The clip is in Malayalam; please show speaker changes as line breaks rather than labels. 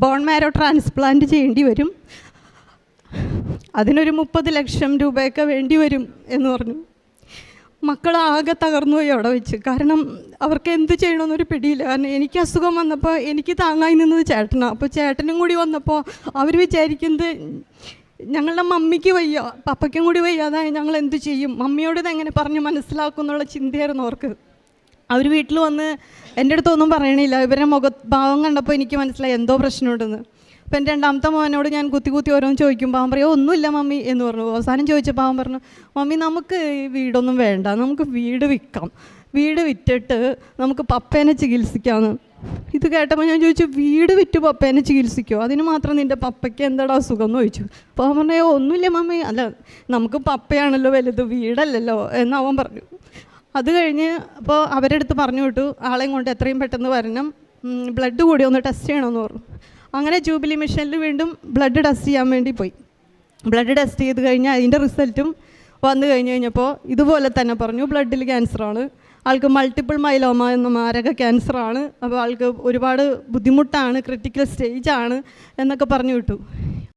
ബോൺ മാരോ ട്രാൻസ്പ്ലാന്റ് ചെയ്യേണ്ടി വരും, അതിനൊരു 30 ലക്ഷം രൂപയൊക്കെ വേണ്ടി വരും എന്ന് പറഞ്ഞു. മക്കളാകെ തകർന്നു പോയി അവിടെ വെച്ച്. കാരണം അവർക്ക് എന്ത് ചെയ്യണമെന്നൊരു പിടിയില്ല. കാരണം എനിക്ക് അസുഖം വന്നപ്പോൾ എനിക്ക് താങ്ങായി നിന്നത് ചേട്ടനാണ്. അപ്പോൾ ചേട്ടനും കൂടി വന്നപ്പോൾ അവർ വിചാരിക്കുന്നത് ഞങ്ങളുടെ മമ്മിക്ക് വയ്യ, പപ്പയ്ക്കും കൂടി വയ്യാതായി ഞങ്ങൾ എന്ത് ചെയ്യും, മമ്മിയോട് ഇതെങ്ങനെ പറഞ്ഞ് മനസ്സിലാക്കും എന്നുള്ള ചിന്തയായിരുന്നു അവർക്ക്. അവർ വീട്ടിൽ വന്ന് എൻ്റെ അടുത്തൊന്നും പറയണില്ല. ഇവരുടെ ഭാവം കണ്ടപ്പോൾ എനിക്ക് മനസ്സിലായി എന്തോ പ്രശ്നമുണ്ടെന്ന്. അപ്പം എൻ്റെ രണ്ടാമത്തെ മോനോട് ഞാൻ കുത്തി ഓരോന്ന് ചോദിക്കുമ്പോൾ അവൻ പറയും ഒന്നുമില്ല മമ്മി എന്ന് പറഞ്ഞു. അവസാനം ചോദിച്ചപ്പോൾ അവൻ പറഞ്ഞു, മമ്മി നമുക്ക് ഈ വീടൊന്നും വേണ്ട, നമുക്ക് വീട് വിൽക്കാം, വീട് വിറ്റിട്ട് നമുക്ക് പപ്പേനെ ചികിത്സിക്കാമെന്ന്. ഇത് കേട്ടപ്പോൾ ഞാൻ ചോദിച്ചു, വീട് വിറ്റ് പപ്പേനെ ചികിത്സിക്കുമോ, അതിന് മാത്രം നിൻ്റെ പപ്പയ്ക്ക് എന്താടാ അസുഖം എന്ന് ചോദിച്ചു. അപ്പോൾ അവൻ പറഞ്ഞു ഒന്നുമില്ല മമ്മി, അല്ല നമുക്ക് പപ്പയാണല്ലോ വലുത്, വീടല്ലല്ലോ എന്ന് അവൻ പറഞ്ഞു. അത് കഴിഞ്ഞ് അപ്പോൾ അവരുടെ അടുത്ത് പറഞ്ഞു വിട്ടു, ആളെയും കൊണ്ട് എത്രയും പെട്ടെന്ന് വരണം, ബ്ലഡ് കൂടി ഒന്ന് ടെസ്റ്റ് ചെയ്യണമെന്ന് പറഞ്ഞു. അങ്ങനെ ജൂബിലി മിഷനിൽ വീണ്ടും ബ്ലഡ് ടെസ്റ്റ് ചെയ്യാൻ വേണ്ടി പോയി. ബ്ലഡ് ടെസ്റ്റ് ചെയ്ത് കഴിഞ്ഞാൽ അതിൻ്റെ റിസൾട്ടും വന്നു കഴിഞ്ഞപ്പോൾ ഇതുപോലെ തന്നെ പറഞ്ഞു, ബ്ലഡിൽ ക്യാൻസറാണ്, ആൾക്ക് മൾട്ടിപ്പിൾ മൈലോമ എന്ന മാരക ക്യാൻസറാണ്, അപ്പോൾ ആൾക്ക് ഒരുപാട് ബുദ്ധിമുട്ടാണ്, ക്രിട്ടിക്കൽ സ്റ്റേജാണ് എന്നൊക്കെ പറഞ്ഞു വിട്ടു.